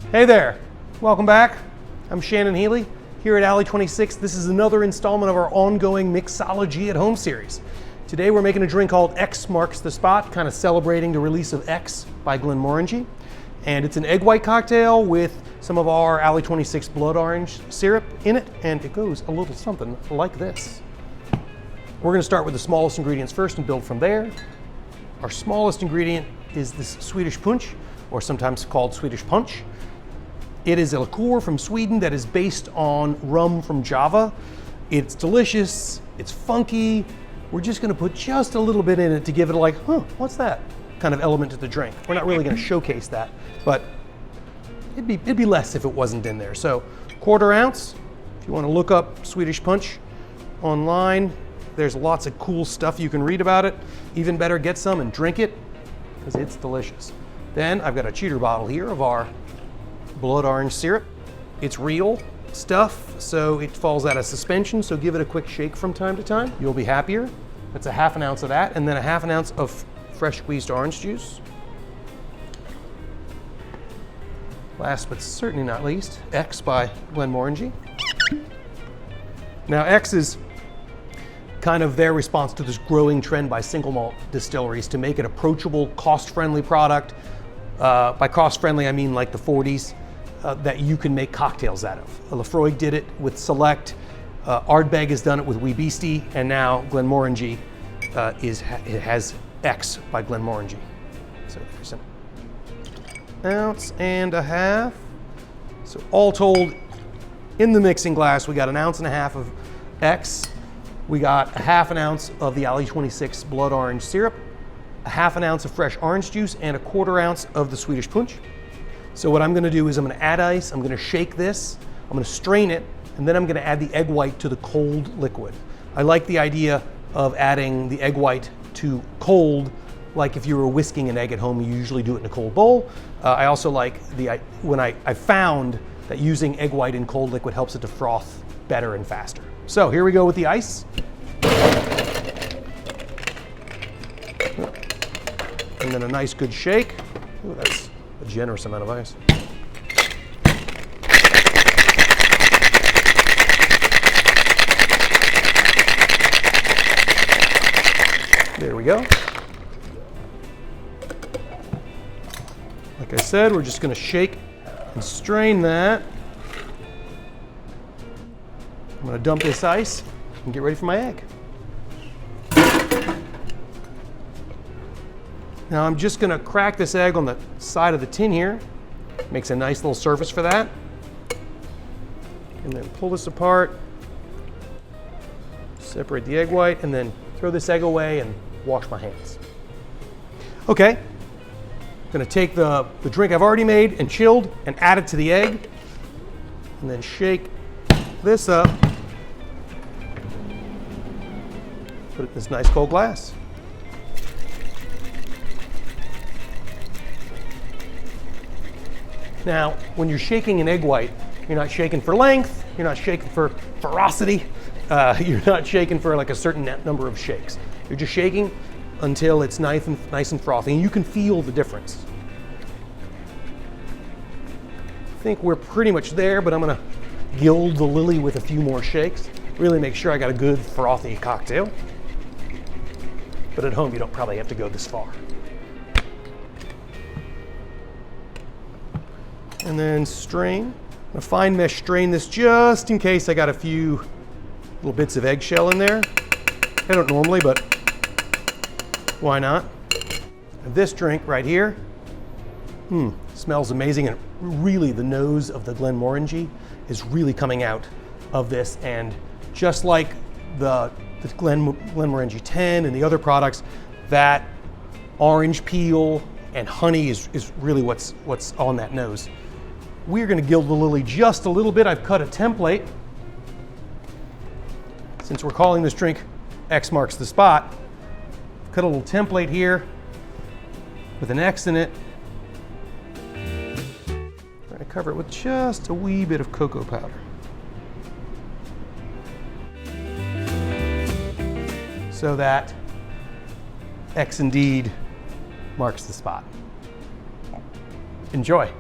Hey there, welcome back. I'm Shannon Healy here at Alley 26. This is another installment of our ongoing Mixology at Home series. Today we're making a drink called X Marks the Spot, kind of celebrating the release of X by Glenmorangie. And it's an egg white cocktail with some of our Alley 26 blood orange syrup in it, and it goes a little something like this. We're going to start with the smallest ingredients first and build from there. Our smallest ingredient is this Swedish Punch, or sometimes called Swedish Punch. It is a liqueur from Sweden that is based on rum from Java. It's delicious, it's funky. We're just gonna put just a little bit in it to give it a what's that kind of element to the drink. We're not really gonna showcase that, but it'd be less if it wasn't in there. So 1/4 ounce, if you wanna look up Swedish Punch online, there's lots of cool stuff you can read about it. Even better, get some and drink it, because it's delicious. Then I've got a cheater bottle here of our blood orange syrup. It's real stuff, so it falls out of suspension, so give it a quick shake from time to time. You'll be happier. That's a 1/2 ounce of that, and then a 1/2 ounce of fresh squeezed orange juice. Last but certainly not least, X by Glenmorangie. Now X is kind of their response to this growing trend by single malt distilleries to make an approachable, cost-friendly product. By cost-friendly, I mean like the 40s, that you can make cocktails out of. Lefroy did it with Select, Ardbeg has done it with Wee Beastie, and now Glenmorangie has X by Glenmorangie. So there's an 1.5 ounces. So all told, in the mixing glass, we got 1.5 ounces of X. We got a 1/2 ounce of the Alley 26 blood orange syrup, a 1/2 ounce of fresh orange juice, and a 1/4 ounce of the Swedish Punch. So what I'm gonna do is I'm gonna add ice, I'm gonna shake this, I'm gonna strain it, and then I'm gonna add the egg white to the cold liquid. I like the idea of adding the egg white to cold, like if you were whisking an egg at home, you usually do it in a cold bowl. I also like when I found that using egg white in cold liquid helps it to froth better and faster. So here we go with the ice. And then a nice good shake. Ooh, that's a generous amount of ice. There we go. Like I said, we're just gonna shake and strain that. I'm gonna dump this ice and get ready for my egg. Now I'm just gonna crack this egg on the side of the tin here. Makes a nice little surface for that. And then pull this apart, separate the egg white, and then throw this egg away and wash my hands. Okay, I'm gonna take the drink I've already made and chilled and add it to the egg, and then shake this up, put it in this nice cold glass. Now, when you're shaking an egg white, you're not shaking for length, you're not shaking for ferocity, you're not shaking for like a certain number of shakes. You're just shaking until it's nice and frothy, and you can feel the difference. I think we're pretty much there, but I'm gonna gild the lily with a few more shakes. Really make sure I got a good frothy cocktail. But at home, you don't probably have to go this far. And then strain. A fine mesh strain this just in case I got a few little bits of eggshell in there. I don't normally, but why not? And this drink right here, smells amazing, and really the nose of the Glenmorangie is really coming out of this, and just like the Glenmorangie 10 and the other products, that orange peel and honey is really what's on that nose. We're gonna gild the lily just a little bit. I've cut a template. Since we're calling this drink X Marks the Spot, cut a little template here with an X in it. Try to cover it with just a wee bit of cocoa powder. So that X indeed marks the spot. Enjoy.